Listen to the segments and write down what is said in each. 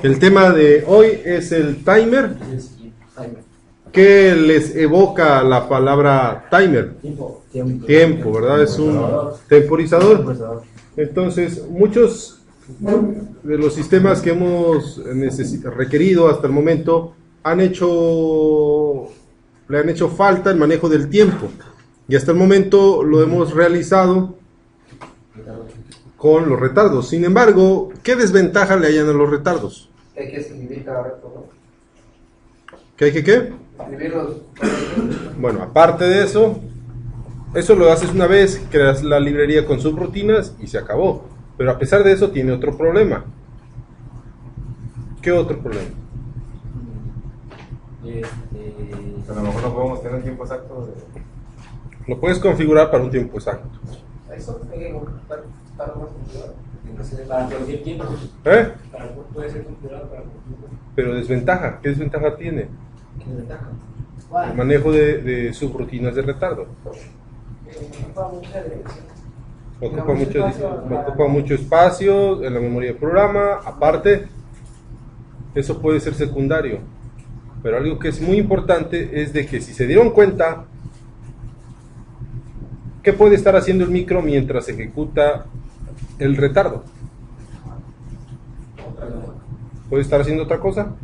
El tema de hoy es el timer. ¿Qué les evoca la palabra timer? Tiempo, ¿verdad? Es un temporizador. Entonces, muchos de los sistemas que hemos requerido hasta el momento le han hecho falta el manejo del tiempo. Y hasta el momento lo hemos realizado con los retardos. Sin embargo, ¿qué desventaja le hayan a los retardos? Hay que escribir cada reto, ¿no? ¿Qué hay que qué? Escribirlos. Bueno, aparte de eso lo haces una vez, creas la librería con subrutinas y se acabó. Pero a pesar de eso tiene otro problema. ¿Qué otro problema? A lo mejor no podemos tener tiempo exacto Lo puedes configurar para un tiempo exacto. Eso hay que estar más configurado. Para cualquier tiempo. Puede ser configurado para cualquier tiempo. Pero desventaja, ¿qué desventaja tiene? ¿Qué desventaja? El manejo de subrutinas de retardo. Ocupa mucho espacio en la memoria del programa. Aparte, eso puede ser secundario. Pero algo que es muy importante es de que si se dieron cuenta, ¿qué puede estar haciendo el micro mientras ejecuta el retardo? ¿Puede estar haciendo otra cosa?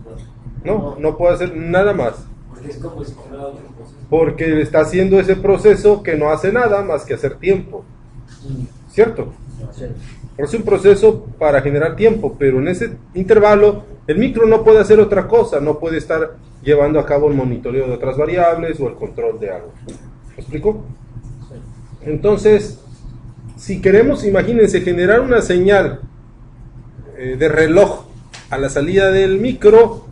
No puede hacer nada más. Porque es como si fuera otro proceso. Porque está haciendo ese proceso que no hace nada más que hacer tiempo. ¿Cierto? Es un proceso para generar tiempo, pero en ese intervalo el micro no puede hacer otra cosa, no puede estar llevando a cabo el monitoreo de otras variables o el control de algo. ¿Me explico? Entonces, si queremos, imagínense, generar una señal de reloj a la salida del micro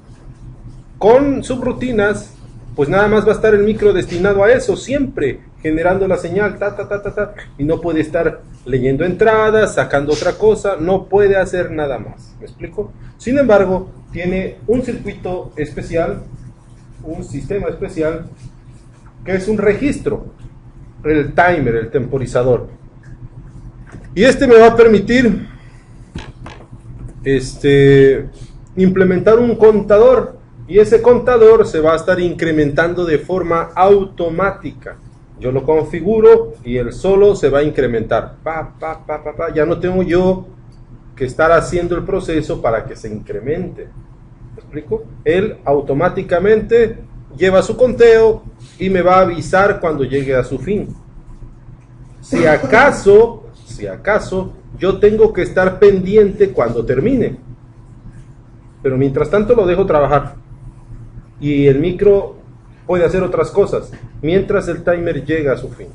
con subrutinas, pues nada más va a estar el micro destinado a eso, siempre generando la señal, y no puede estar leyendo entradas, sacando otra cosa, no puede hacer nada más. ¿Me explico? Sin embargo, tiene un circuito especial, un sistema especial, que es un registro, el timer, el temporizador. Y este me va a permitir implementar un contador, y ese contador se va a estar incrementando de forma automática. Yo lo configuro y él solo se va a incrementar. Ya no tengo yo que estar haciendo el proceso para que se incremente. ¿Me explico? Él automáticamente lleva su conteo y me va a avisar cuando llegue a su fin. Si acaso yo tengo que estar pendiente cuando termine. Pero mientras tanto lo dejo trabajar. Y el micro puede hacer otras cosas mientras el timer llega a su fin.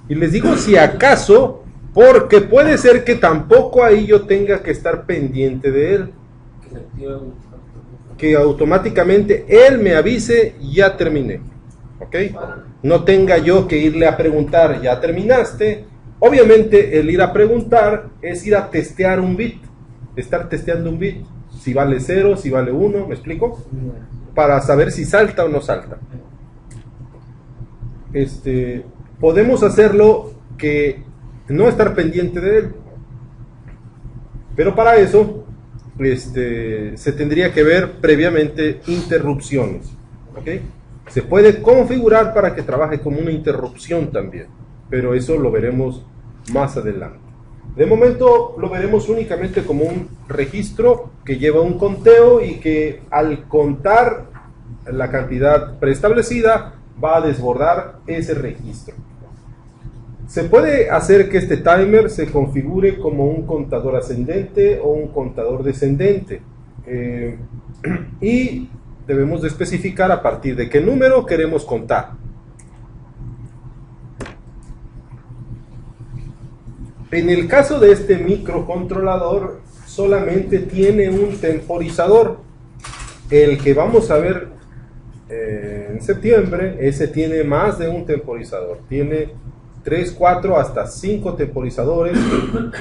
Y les digo si acaso, porque puede ser que tampoco ahí yo tenga que estar pendiente de él. Que automáticamente él me avise, ya terminé. ¿Ok? No tenga yo que irle a preguntar, ¿ya terminaste? Obviamente el ir a preguntar es ir a testear un bit. Estar testeando un bit. Si vale 0, si vale 1, ¿me explico? Para saber si salta o no salta. Podemos hacerlo que no estar pendiente de él. Pero para eso se tendría que ver previamente interrupciones. ¿Ok? Se puede configurar para que trabaje como una interrupción también, pero eso lo veremos más adelante. De momento lo veremos únicamente como un registro que lleva un conteo y que al contar la cantidad preestablecida va a desbordar ese registro. Se puede hacer que este timer se configure como un contador ascendente o un contador descendente. Y debemos de especificar a partir de qué número queremos contar. En el caso de este microcontrolador, solamente tiene un temporizador. El que vamos a ver en septiembre, ese tiene más de un temporizador. Tiene 3, 4, hasta 5 temporizadores,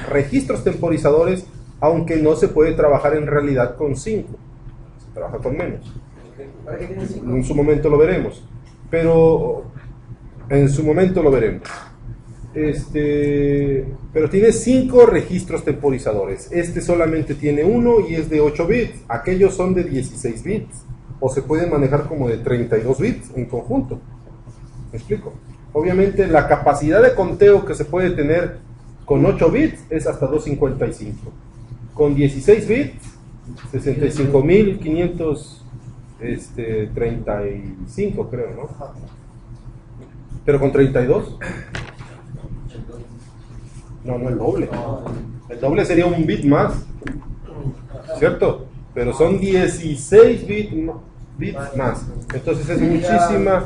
registros temporizadores, aunque no se puede trabajar en realidad con 5. Se trabaja con menos. En su momento lo veremos. Pero en su momento lo veremos. pero tiene 5 registros temporizadores. Este solamente tiene uno y es de 8 bits. Aquellos son de 16 bits. O se pueden manejar como de 32 bits en conjunto. ¿Me explico? Obviamente la capacidad de conteo que se puede tener con 8 bits es hasta 255. Con 16 bits, 65.535 creo, ¿no? Pero con 32... No, no el doble. El doble sería un bit más, ¿cierto? Pero son 16 bits más. Entonces es muchísima,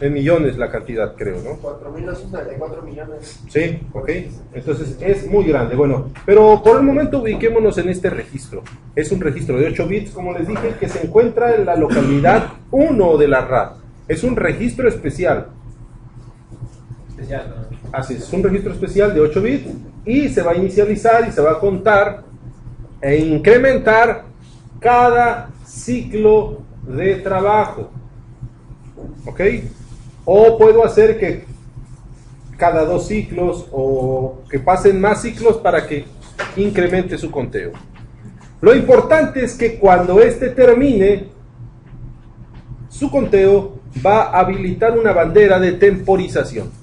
en millones la cantidad, creo, ¿no? 4.994 millones. Sí, ok. Entonces es muy grande. Bueno, pero por el momento ubiquémonos en este registro. Es un registro de 8 bits, como les dije, que se encuentra en la localidad 1 de la RAD. Es un registro especial. Así es un registro especial de 8 bits y se va a inicializar y se va a contar e incrementar cada ciclo de trabajo. ¿Ok? O puedo hacer que cada 2 ciclos o que pasen más ciclos para que incremente su conteo. Lo importante es que cuando este termine su conteo va a habilitar una bandera de temporización.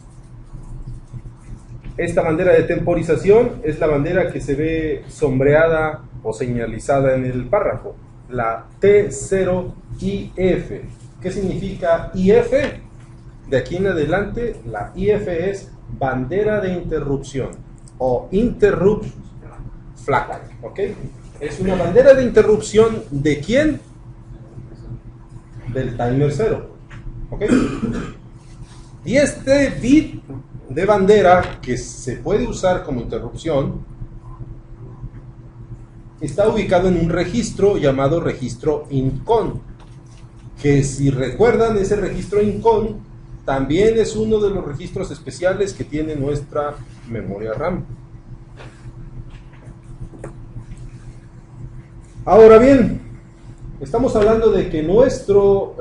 Esta bandera de temporización es la bandera que se ve sombreada o señalizada en el párrafo, la T0IF. ¿Qué significa IF? De aquí en adelante, la IF es bandera de interrupción o interrupt flag, ¿ok? Es una bandera de interrupción ¿de quién? Del timer 0, ¿ok? Y este bit de bandera que se puede usar como interrupción está ubicado en un registro llamado registro INCON, que si recuerdan ese registro INCON también es uno de los registros especiales que tiene nuestra memoria RAM. Ahora bien, estamos hablando de que nuestro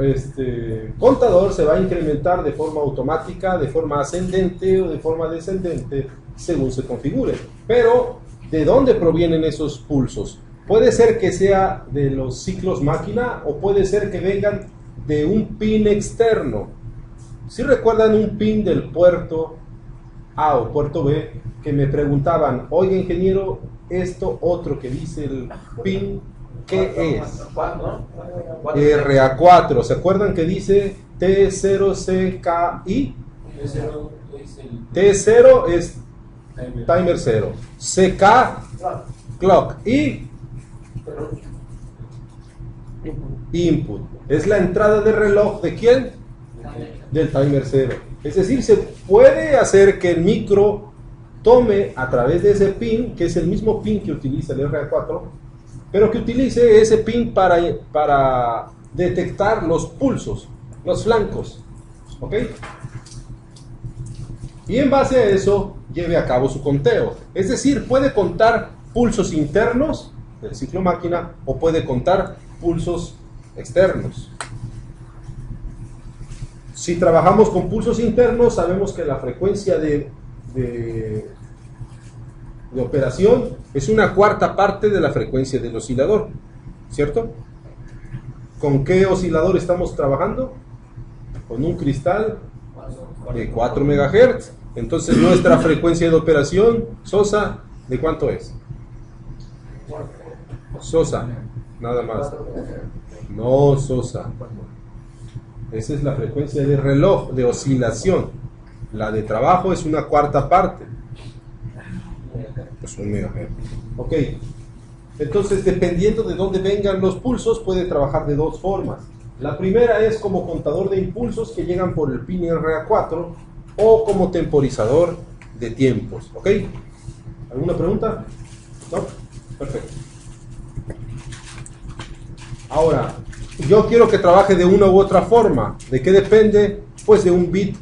contador se va a incrementar de forma automática, de forma ascendente o de forma descendente, según se configure. Pero, ¿de dónde provienen esos pulsos? Puede ser que sea de los ciclos máquina o puede ser que vengan de un pin externo. Si recuerdan un pin del puerto A o puerto B, que me preguntaban, oye ingeniero, esto otro que dice el pin, ¿qué es? RA4, ¿se acuerdan que dice T0CKI? T0 es timer 0, CK clock y input. Es la entrada de reloj ¿de quién? Del timer 0. Es decir, se puede hacer que el micro tome a través de ese pin, que es el mismo pin que utiliza el RA4, pero que utilice ese pin para detectar los pulsos, los flancos, ¿ok? Y en base a eso lleve a cabo su conteo. Es decir, puede contar pulsos internos del ciclo máquina o puede contar pulsos externos. Si trabajamos con pulsos internos, sabemos que la frecuencia de operación es una cuarta parte de la frecuencia del oscilador, ¿cierto? ¿Con qué oscilador estamos trabajando? Con un cristal de 4 MHz. Entonces nuestra frecuencia de operación, Sosa, ¿de cuánto es? Sosa, nada más. No, Sosa. Esa es la frecuencia de reloj, de oscilación. La de trabajo es una cuarta parte. Es un megahertz. Ok. Entonces, dependiendo de dónde vengan los pulsos, puede trabajar de dos formas. La primera es como contador de impulsos que llegan por el pin RA4 o como temporizador de tiempos. ¿Ok? ¿Alguna pregunta? ¿No? Perfecto. Ahora, yo quiero que trabaje de una u otra forma. ¿De qué depende? Pues de un bit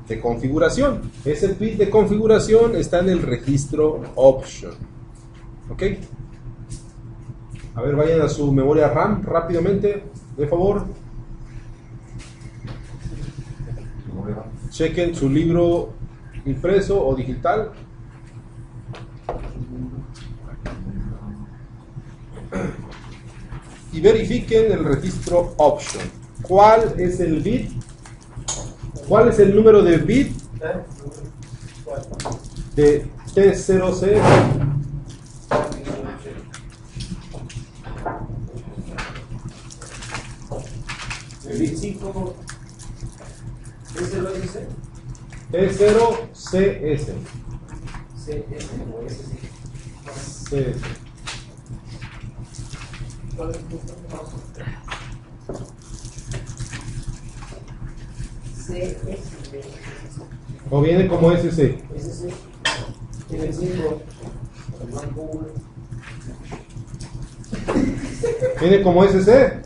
de configuración. Ese bit de configuración está en el registro option. ¿Ok? A ver, vayan a su memoria RAM rápidamente, de favor. Chequen su libro impreso o digital. Y verifiquen el registro option. ¿Cuál es el bit? ¿Cuál es el número de bit de T0C? El bit 5 ¿es T0CS. CS o SC? CS. O viene como SC. SC. Tiene 5. Viene como SC.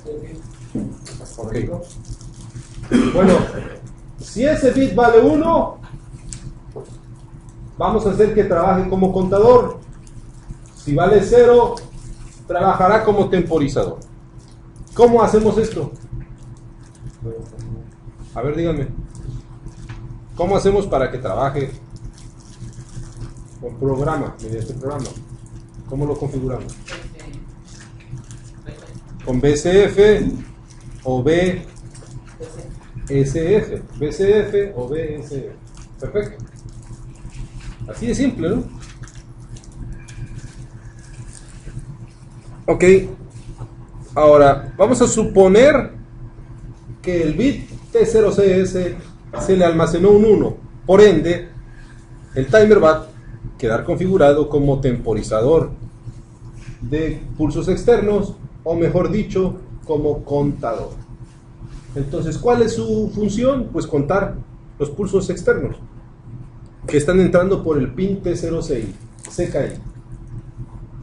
Ok. Bueno, si ese bit vale 1, vamos a hacer que trabaje como contador. Si vale 0, trabajará como temporizador. ¿Cómo hacemos esto? A ver, díganme. ¿Cómo hacemos para que trabaje con programa, mediante programa? ¿Cómo lo configuramos? Con BCF o BSF. BCF o BSF. Perfecto. Así de simple, ¿no? Ok. Ahora, vamos a suponer que el bit T0CS se le almacenó un 1. Por ende, el timer va a quedar configurado como temporizador de pulsos externos, o mejor dicho, como contador. Entonces, ¿cuál es su función? Pues contar los pulsos externos que están entrando por el pin T06, CKI.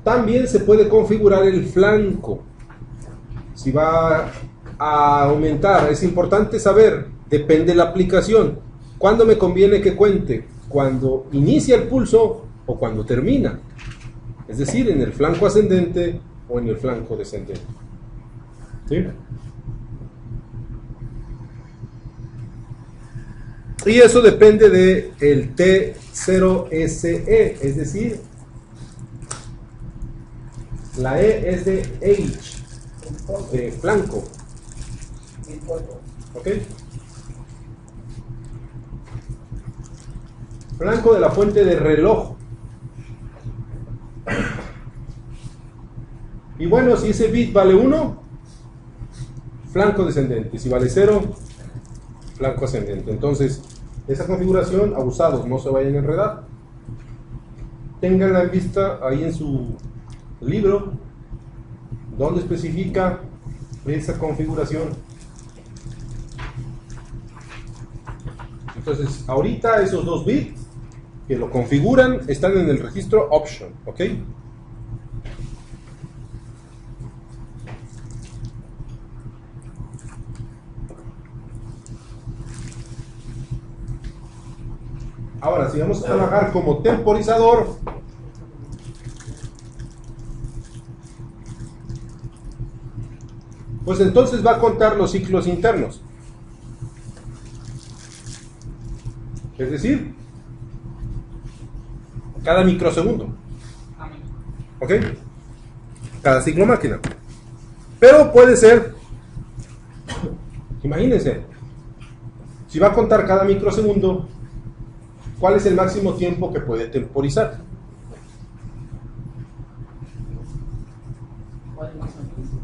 También se puede configurar el flanco. Si va a aumentar, es importante saber, depende de la aplicación, cuándo me conviene que cuente, cuando inicia el pulso o cuando termina. Es decir, en el flanco ascendente o en el flanco descendente. ¿Sí? Y eso depende de el T0SE, es decir, la E es de H, de flanco. ¿Ok? Flanco de la fuente de reloj. Y bueno, si ese bit vale 1, flanco descendente. Si vale 0, flanco ascendente. Entonces, esa configuración, abusados, no se vayan a enredar. Ténganla en vista ahí en su libro, donde especifica esa configuración. Entonces, ahorita esos dos bits que lo configuran están en el registro option, ¿ok? Ahora, si vamos a trabajar como temporizador, pues entonces va a contar los ciclos internos. Es decir, cada microsegundo. ¿Ok? Cada ciclo máquina. Pero puede ser, imagínense, si va a contar cada microsegundo, ¿cuál es el máximo tiempo que puede temporizar?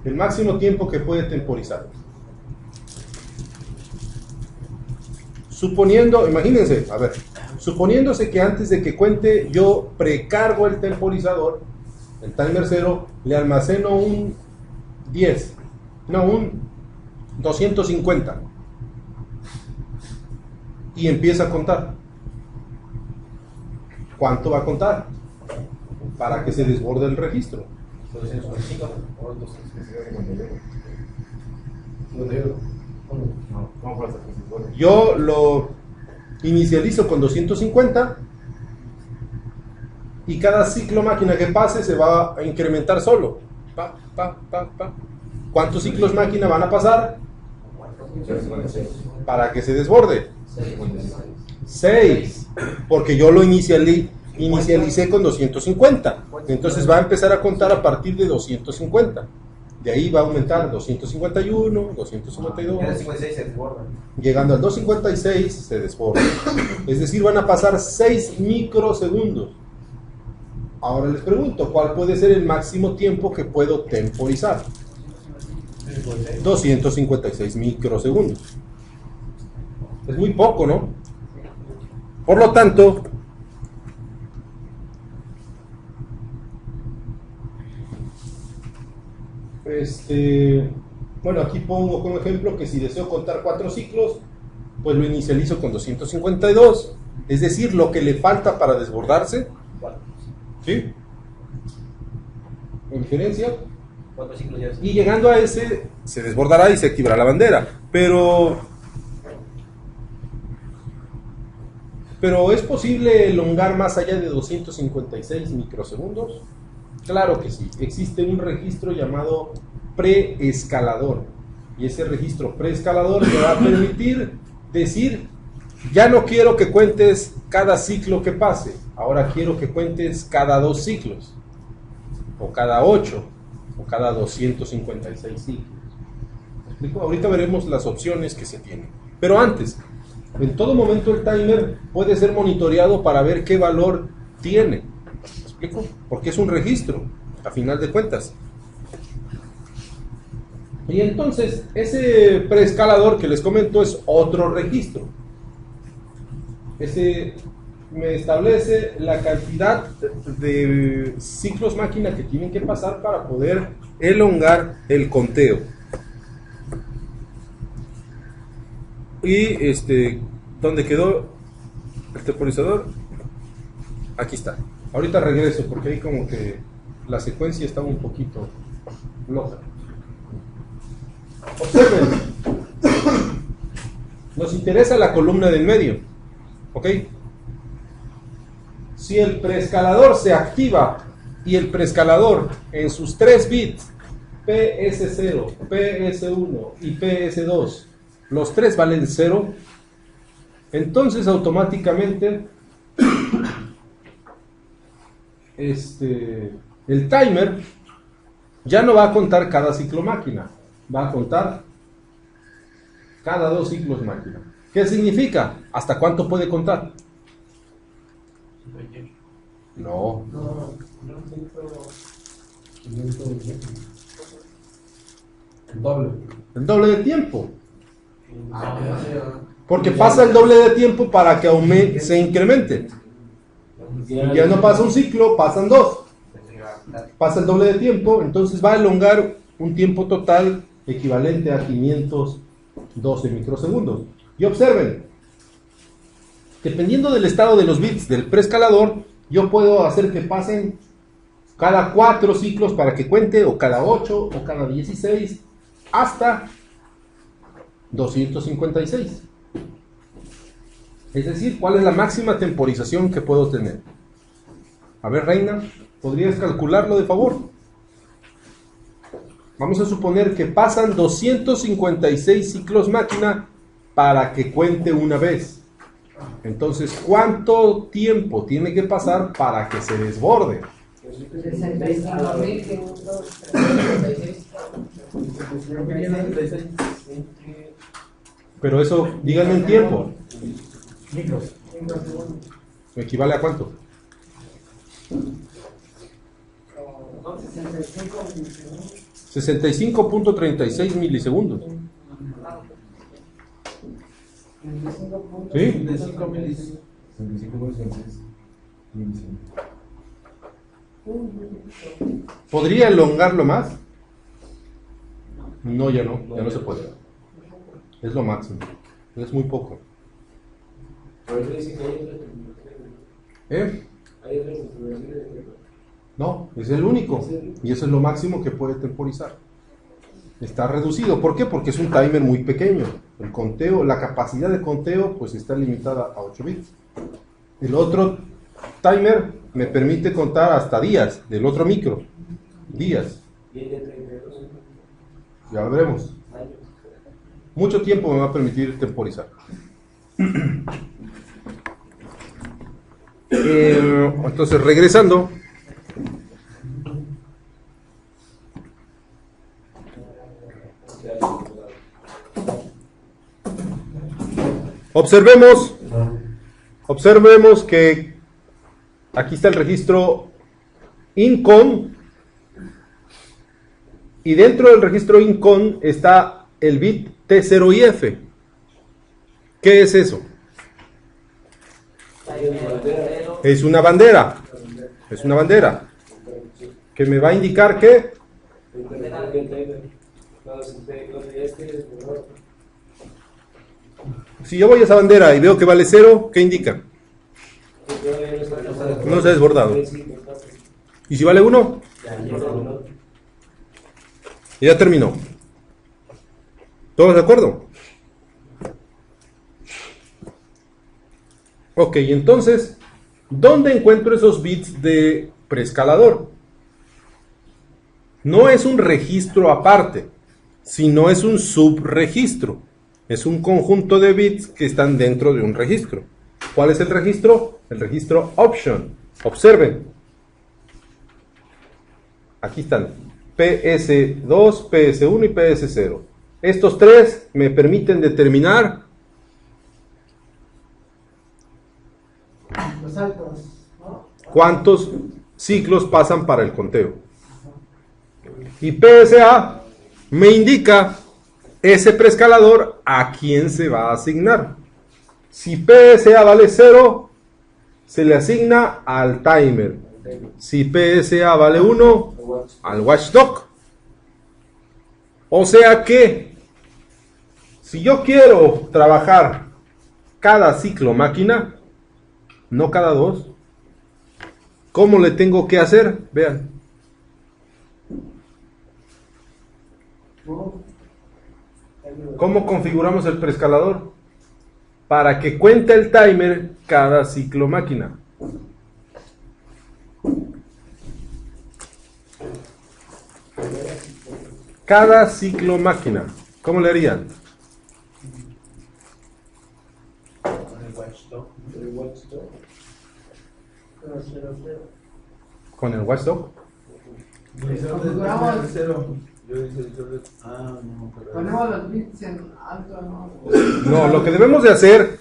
El máximo tiempo que puede temporizar. Suponiendo, imagínense, a ver, suponiéndose que antes de que cuente yo precargo el temporizador, el timer 0, le almaceno un 10, no, un 250 y empieza a contar. ¿Cuánto va a contar? Para que se desborde el registro. Yo lo inicializo con 250 y cada ciclo máquina que pase se va a incrementar solo. Pa, pa, pa, pa. ¿Cuántos ciclos máquina van a pasar? Para que se desborde. 6, porque yo lo inicialicé con 250. Entonces va a empezar a contar a partir de 250. De ahí va a aumentar 251, 252. Ya el 56 se desborda. Llegando al 256 se desborda. Es decir, van a pasar 6 microsegundos. Ahora les pregunto, ¿cuál puede ser el máximo tiempo que puedo temporizar? 256 microsegundos. Es muy poco, ¿no? Por lo tanto, bueno, aquí pongo como ejemplo que si deseo contar 4 ciclos, pues lo inicializo con 252, es decir, lo que le falta para desbordarse, ¿sí? ¿Con diferencia? 4 ciclos ya. Y llegando a ese, se desbordará y se activará la bandera, pero ¿es posible elongar más allá de 256 microsegundos? Claro que sí. Existe un registro llamado preescalador. Y ese registro preescalador me va a permitir decir, ya no quiero que cuentes cada ciclo que pase, ahora quiero que cuentes cada 2 ciclos, o cada 8, o cada 256 ciclos. ¿Me explico? Ahorita veremos las opciones que se tienen. Pero antes, en todo momento el timer puede ser monitoreado para ver qué valor tiene. ¿Me explico? Porque es un registro, a final de cuentas. Y entonces, ese preescalador que les comento es otro registro. Ese me establece la cantidad de ciclos máquina que tienen que pasar para poder elongar el conteo. Y ¿dónde quedó el temporizador? Aquí está. Ahorita regreso porque ahí como que la secuencia está un poquito loca. Observen. Nos interesa la columna del medio. ¿Ok? Si el preescalador se activa y el preescalador en sus 3 bits PS0, PS1 y PS2, los 3 valen 0, entonces automáticamente el timer ya no va a contar cada ciclo máquina, va a contar cada 2 ciclos máquina. ¿Qué significa? ¿Hasta cuánto puede contar? No. El doble de tiempo. Porque pasa el doble de tiempo para que aumente, se incremente. Ya no pasa un ciclo, pasan 2. Pasa el doble de tiempo, entonces va a elongar un tiempo total equivalente a 512 microsegundos. Y observen, dependiendo del estado de los bits del preescalador, yo puedo hacer que pasen cada 4 ciclos para que cuente, o cada 8, o cada 16, hasta 256. Es decir, ¿cuál es la máxima temporización que puedo tener? A ver, Reina, ¿podrías calcularlo de favor? Vamos a suponer que pasan 256 ciclos máquina para que cuente una vez. Entonces, ¿cuánto tiempo tiene que pasar para que se desborde? 65.566. Pero eso, díganme en tiempo. ¿Equivale a cuánto? 65.36 milisegundos. ¿Sí? ¿Podría elongarlo más? No, ya no se puede. Es lo máximo. Es muy poco. ¿Eh? No, es el único. Y eso es lo máximo que puede temporizar. Está reducido. ¿Por qué? Porque es un timer muy pequeño. El conteo, la capacidad de conteo, pues está limitada a 8 bits. El otro timer me permite contar hasta días, del otro micro. Días. Ya lo veremos. Mucho tiempo me va a permitir temporizar. Entonces, regresando. Observemos que aquí está el registro INCON y dentro del registro INCON está el bit T0 y F. ¿Qué es eso? Es una bandera. Es una bandera que me va a indicar que si yo voy a esa bandera y veo que vale 0, ¿qué indica? No se ha desbordado. ¿Y si vale 1? Y ya terminó. ¿Todos de acuerdo? Ok, entonces, ¿dónde encuentro esos bits de preescalador? No es un registro aparte, sino es un subregistro. Es un conjunto de bits que están dentro de un registro. ¿Cuál es el registro? El registro option. Observen. Aquí están. PS2, PS1 y PS0. Estos tres me permiten determinar Los saltos, ¿no? cuántos ciclos pasan para el conteo. Y PSA me indica ese preescalador a quién se va a asignar. Si PSA vale 0, se le asigna al timer. Si PSA vale 1, al watchdog. O sea que, si yo quiero trabajar cada ciclo máquina, no cada 2, ¿cómo le tengo que hacer? Vean. ¿Cómo configuramos el preescalador? Para que cuente el timer cada ciclo máquina. Cada ciclo máquina. ¿Cómo le harían? Con el watchdog. Ponemos los bits en alto, ¿no? No, lo que debemos de hacer,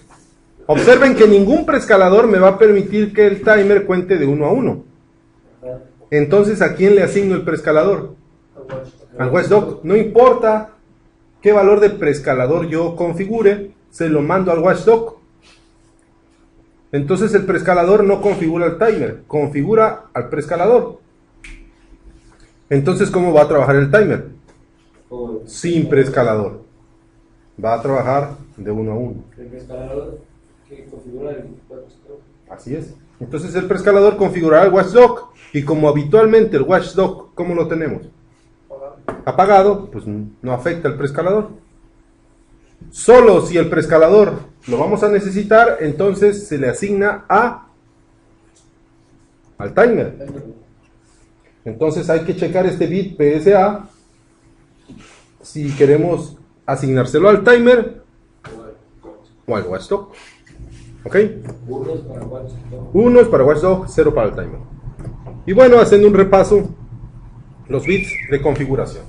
observen que ningún preescalador me va a permitir que el timer cuente de 1 a 1. Entonces, ¿a quién le asigno el preescalador? Al watchdog. No importa qué valor de preescalador yo configure, se lo mando al watchdog. Entonces el preescalador no configura el timer, configura al preescalador. Entonces, ¿cómo va a trabajar el timer? Sin preescalador. Va a trabajar de 1 a 1. El preescalador que configura el watchdog. Así es. Entonces el preescalador configurará el watchdog y como habitualmente el watchdog, ¿cómo lo tenemos? Apagado, pues no afecta al preescalador. Solo si el preescalador lo vamos a necesitar, entonces se le asigna al timer. Entonces hay que checar este bit PSA si queremos asignárselo al timer o al watchdog. ¿Ok? 1 es para watchdog. 1 es para watchdog, 0 para el timer. Y bueno, haciendo un repaso, los bits de configuración.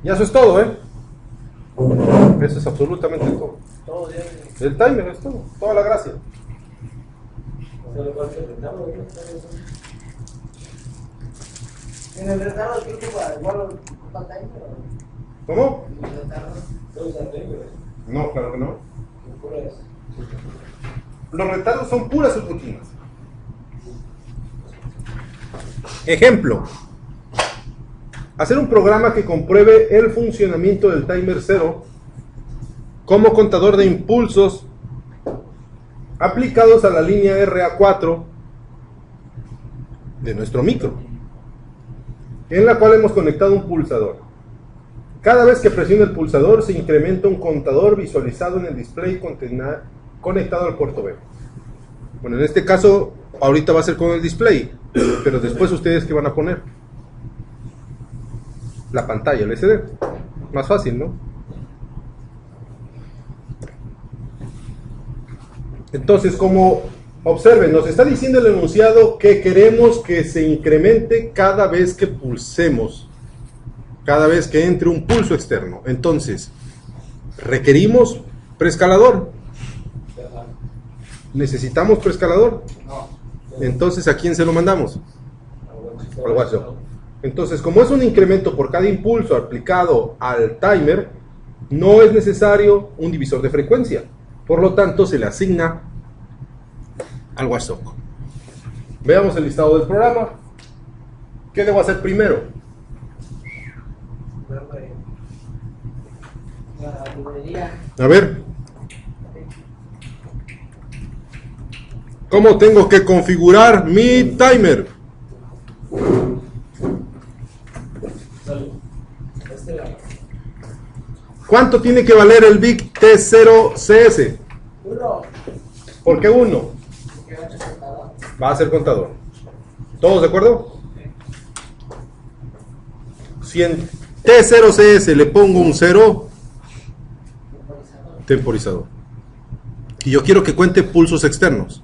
Y eso es todo, ¿eh? Eso es absolutamente todo. Todo ya. El timer es todo, toda la gracia. Solo falta el retardo, ¿no? En el retardo, ¿qué ocupa? ¿Igual ocupa timer o ¿Cómo? no? El retardo. Todos están timers. No, claro que no. ¿Qué ocurre? Los retardos son puras subrutinas. Ejemplo. Hacer un programa que compruebe el funcionamiento del timer 0 como contador de impulsos aplicados a la línea RA4 de nuestro micro, en la cual hemos conectado un pulsador. Cada vez que presione el pulsador se incrementa un contador visualizado en el display conectado al puerto B. Bueno, en este caso, ahorita va a ser con el display, pero después ustedes ¿qué van a poner? La pantalla LCD. Más fácil, ¿no? Entonces, como Observen, nos está diciendo el enunciado que queremos que se incremente cada vez que pulsemos, cada vez que entre un pulso externo. Entonces, requerimos preescalador. ¿Necesitamos preescalador? Entonces, ¿a quién se lo mandamos? Al watchdog. Entonces, como es un incremento por cada impulso aplicado al timer, no es necesario un divisor de frecuencia. Por lo tanto, se le asigna al watchdog. Veamos el listado del programa. ¿Qué debo hacer primero? La librería. A ver. ¿Cómo tengo que configurar mi timer? ¿Cuánto tiene que valer el bit T0CS? 1. ¿Por qué 1? Va a ser contador. ¿Todos de acuerdo? Si en T0CS le pongo un 0, temporizador. Y yo quiero que cuente pulsos externos.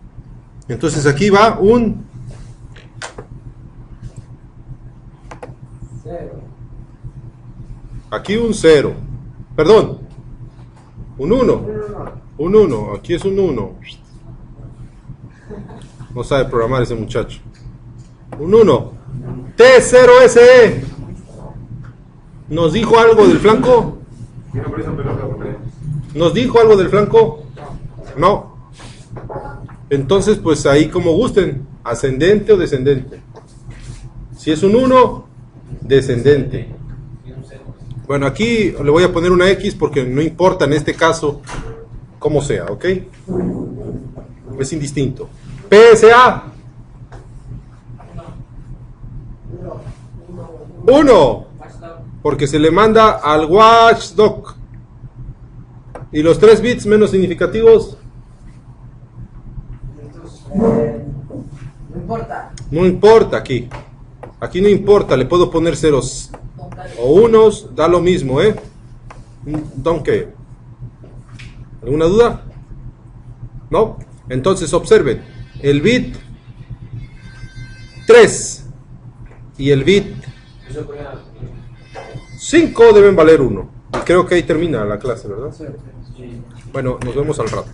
Entonces aquí va un 0. Aquí un 0. Perdón. Un 1. Un 1. Aquí es un 1. No sabe programar ese muchacho. Un 1. T0SE. ¿Nos dijo algo del flanco? ¿Nos dijo algo del flanco? No. Entonces, pues ahí como gusten. Ascendente o descendente. Si es un 1, descendente. Bueno, aquí le voy a poner una X porque no importa en este caso cómo sea, ¿ok? Es indistinto. PSA. 1. Porque se le manda al watchdog. Y los 3 bits menos significativos. No importa. No importa aquí. Aquí no importa, le puedo poner ceros o unos, da lo mismo, ¿eh? Don't care. ¿Alguna duda? ¿No? Entonces observen, el bit 3 y el bit 5 deben valer 1. Creo que ahí termina la clase, ¿verdad? Bueno, nos vemos al rato.